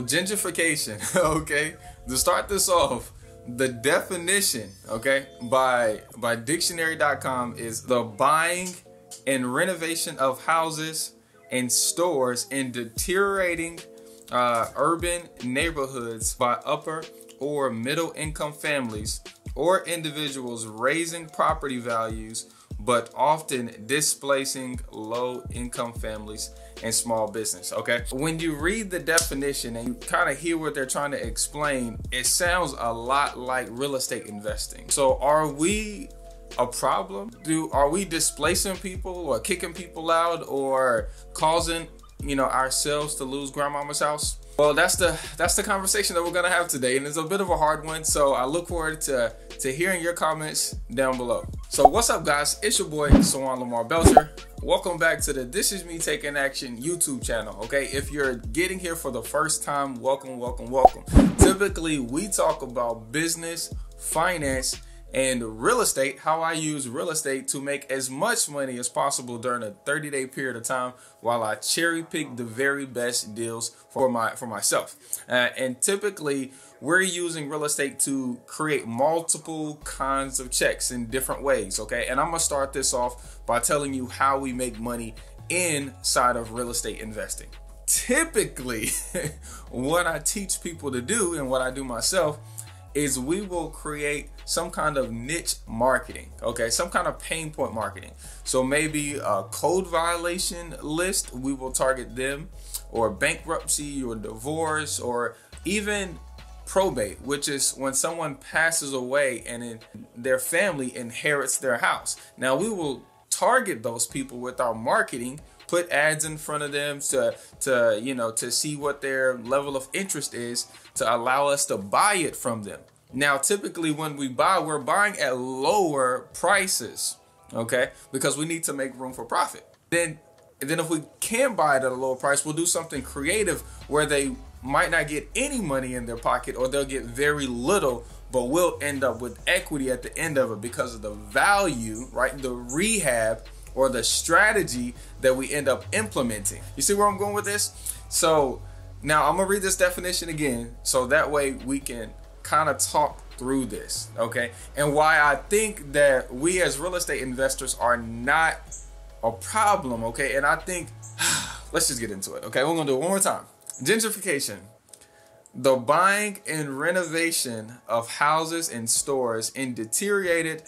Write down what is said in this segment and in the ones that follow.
gentrification, okay? To start this off, the definition, okay, by dictionary.com is the buying and renovation of houses and stores in deteriorating urban neighborhoods by upper or middle income families or individuals raising property values but often displacing low income families and small business. Okay, when you read the definition and you kind of hear what they're trying to explain, it sounds a lot like real estate investing. So are we a problem? Are we displacing people or kicking people out or causing ourselves to lose grandmama's house? Well, that's the conversation that we're gonna have today, and it's a bit of a hard one. So I look forward to hearing your comments down below. So what's up, guys? It's your boy Swan Lamar Belcher. Welcome back to the This Is Me Taking Action YouTube channel. Okay, if you're getting here for the first time, welcome. Typically, we talk about business, finance, and real estate, how I use real estate to make as much money as possible during a 30-day period of time while I cherry pick the very best deals for myself. And typically, we're using real estate to create multiple kinds of checks in different ways, okay? And I'm gonna start this off by telling you how we make money inside of real estate investing. Typically, what I teach people to do and what I do myself is we will create some kind of niche marketing, okay? Some kind of pain point marketing. So maybe a code violation list, we will target them, or bankruptcy or divorce, or even probate, which is when someone passes away and their family inherits their house. Now we will target those people with our marketing, put ads in front of them to see what their level of interest is, to allow us to buy it from them. Now, typically when we buy, we're buying at lower prices, okay? Because we need to make room for profit. Then if we can't buy it at a lower price, we'll do something creative where they might not get any money in their pocket, or they'll get very little, but we'll end up with equity at the end of it because of the value, right? The rehab or the strategy that we end up implementing. You see where I'm going with this? So now I'm gonna read this definition again, so that way we can kind of talk through this, okay? And why I think that we as real estate investors are not a problem, okay? And I think, let's just get into it, okay? We're gonna do it one more time. Gentrification, the buying and renovation of houses and stores in deteriorated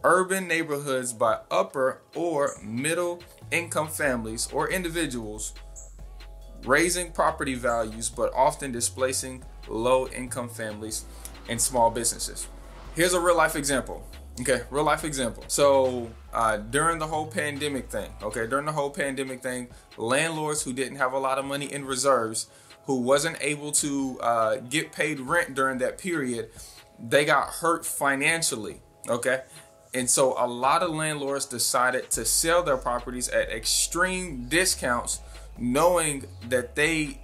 urban neighborhoods by upper or middle income families or individuals raising property values but often displacing low income families and small businesses. Here's a real life example. Okay, real life example. So during the whole pandemic thing, landlords who didn't have a lot of money in reserves, who wasn't able to get paid rent during that period, they got hurt financially, okay? And so a lot of landlords decided to sell their properties at extreme discounts, knowing that they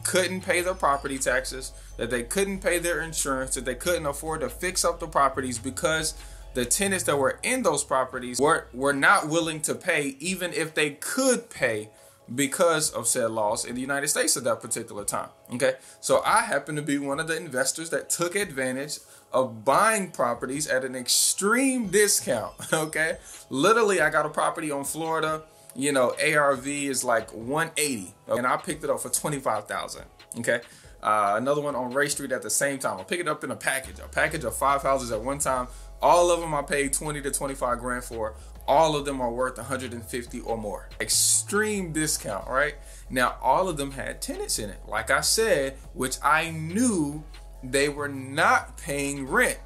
couldn't pay their property taxes, that they couldn't pay their insurance, that they couldn't afford to fix up the properties because the tenants that were in those properties were not willing to pay, even if they could pay, because of said laws in the United States at that particular time. Okay, so I happen to be one of the investors that took advantage of buying properties at an extreme discount. Okay, literally I got a property on Florida, ARV is like 180, and I picked it up for 25,000. Okay, another one on Ray Street at the same time. I picked it up in a package of 5 houses at one time. All of them I paid 20 to 25 grand for. All of them are worth 150 or more. Extreme discount, right? Now, all of them had tenants in it, like I said, which I knew they were not paying rent.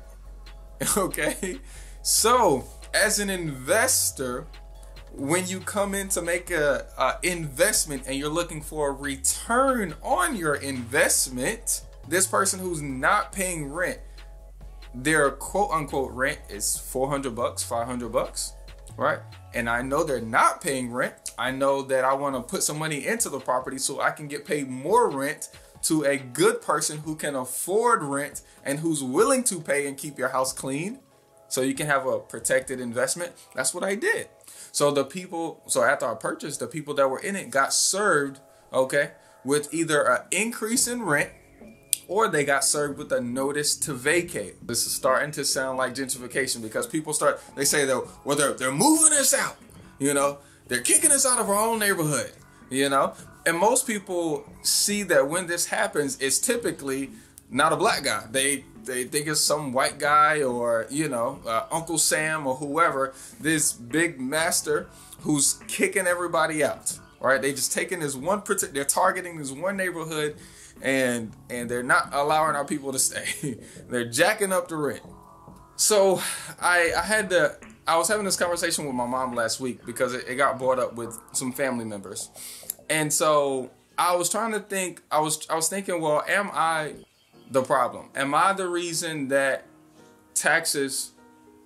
Okay, so as an investor, when you come in to make a investment and you're looking for a return on your investment, this person who's not paying rent, their quote unquote rent is $400, $500, right? And I know they're not paying rent. I know that I want to put some money into the property so I can get paid more rent to a good person who can afford rent and who's willing to pay and keep your house clean so you can have a protected investment. That's what I did. So after I purchased, the people that were in it got served, okay, with either an increase in rent, or they got served with a notice to vacate. This is starting to sound like gentrification because people they say they're moving us out, you know, they're kicking us out of our own neighborhood, you know, and most people see that when this happens, it's typically not a black guy. They think it's some white guy or, you know, Uncle Sam or whoever, this big master who's kicking everybody out, right? They just taking this they're targeting this one neighborhood and they're not allowing our people to stay. They're jacking up the rent. So I was having this conversation with my mom last week because it got brought up with some family members. And so I was trying to think, I was thinking, well, am I the problem? Am I the reason that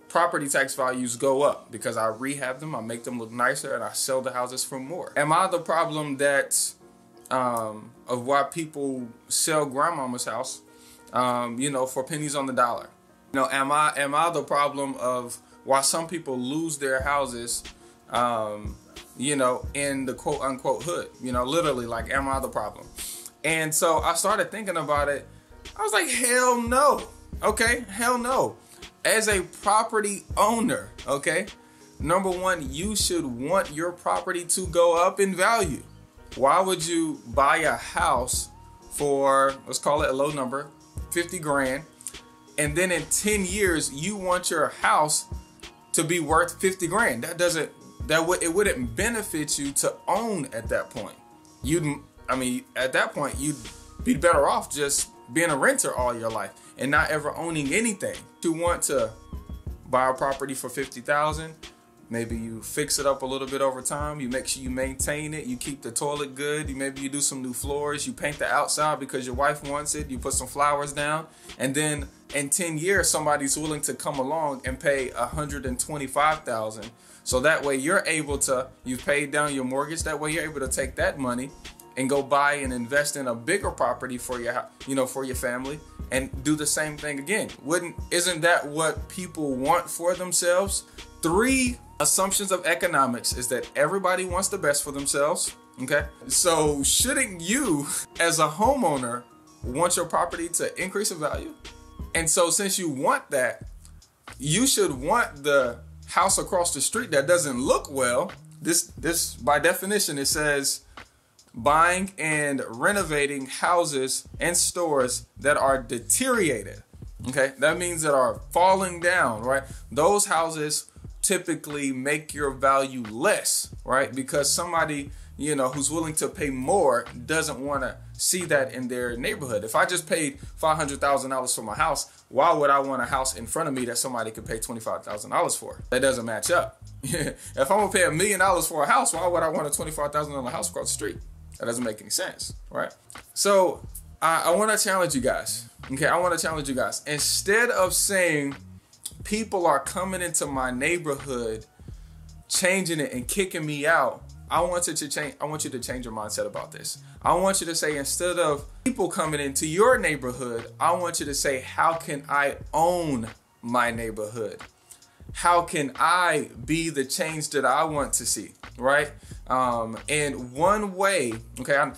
property tax values go up? Because I rehab them, I make them look nicer, and I sell the houses for more. Am I the problem that of why people sell grandmama's house, you know, for pennies on the dollar? You know, am I the problem of why some people lose their houses, you know, in the quote unquote hood? You know, literally, like, am I the problem? And so I started thinking about it. I was like, hell no. Okay, hell no. As a property owner, okay, number one, you should want your property to go up in value. Why would you buy a house for, let's call it a low number, 50 grand, and then in 10 years, you want your house to be worth 50 grand? It wouldn't benefit you to own at that point. At that point, you'd be better off just being a renter all your life and not ever owning anything. You want to buy a property for $50,000, maybe you fix it up a little bit over time, you make sure you maintain it, you keep the toilet good, maybe you do some new floors, you paint the outside because your wife wants it, you put some flowers down, and then in 10 years somebody's willing to come along and pay $125,000. So that way you've paid down your mortgage, that way you're able to take that money and go buy and invest in a bigger property for your family and do the same thing again. Isn't that what people want for themselves? 3 assumptions of economics is that everybody wants the best for themselves, okay? So shouldn't you, as a homeowner, want your property to increase in value? And so since you want that, you should want the house across the street that doesn't look well. This by definition, it says buying and renovating houses and stores that are deteriorated. Okay, that means that are falling down, right? Those houses typically make your value less, right? Because somebody, you know, who's willing to pay more doesn't want to see that in their neighborhood. If I just paid $500,000 for my house, why would I want a house in front of me that somebody could pay $25,000 for? That doesn't match up. If I'm gonna pay $1 million for a house, why would I want a $25,000 house across the street? That doesn't make any sense, right? So I want to challenge you guys. Okay, I want to challenge you guys. Instead of saying people are coming into my neighborhood, changing it and kicking me out, I want you to change your mindset about this. I want you to say, instead of people coming into your neighborhood, I want you to say, how can I own my neighborhood? How can I be the change that I want to see, right? And one way, okay,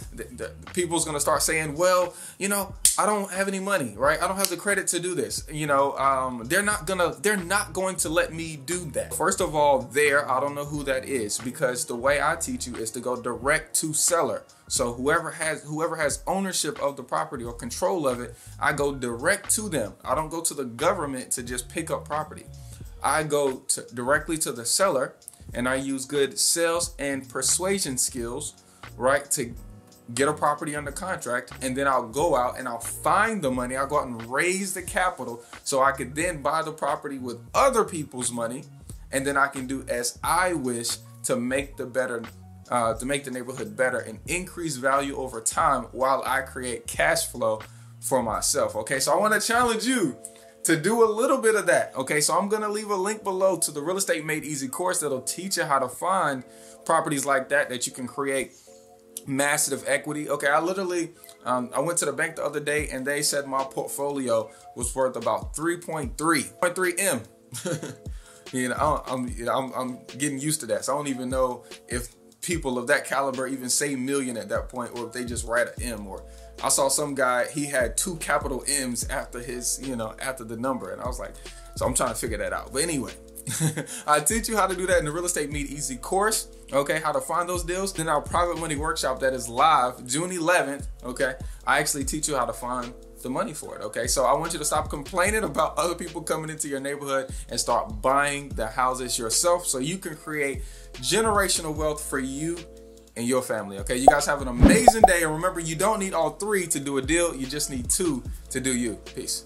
people's gonna start saying, well, you know, I don't have any money, right? I don't have the credit to do this. You know, they're not going to let me do that. First of all, I don't know who that is, because the way I teach you is to go direct to seller. So whoever has ownership of the property or control of it, I go direct to them. I don't go to the government to just pick up property. I go directly to the seller, and I use good sales and persuasion skills, right, to get a property under contract. And then I'll go out and I'll find the money. I'll go out and raise the capital so I could then buy the property with other people's money. And then I can do as I wish to make the neighborhood better and increase value over time while I create cash flow for myself. Okay, so I want to challenge you to do a little bit of that. Okay, so I'm gonna leave a link below to the Real Estate Made Easy course that'll teach you how to find properties like that you can create massive equity. Okay, I literally, I went to the bank the other day and they said my portfolio was worth about 3.3 M. You know, I'm getting used to that. So I don't even know if people of that caliber even say million at that point, or if they just write an M, or I saw some guy, he had 2 capital M's after his, after the number. And I was like, so I'm trying to figure that out. But anyway, I teach you how to do that in the Real Estate Made Easy course. Okay, how to find those deals. Then our private money workshop that is live June 11th. Okay, I actually teach you how to find the money for it. Okay, so I want you to stop complaining about other people coming into your neighborhood and start buying the houses yourself so you can create generational wealth for you and your family. Okay, you guys have an amazing day, and remember, you don't need all 3 to do a deal. You just need 2 to do you. Peace.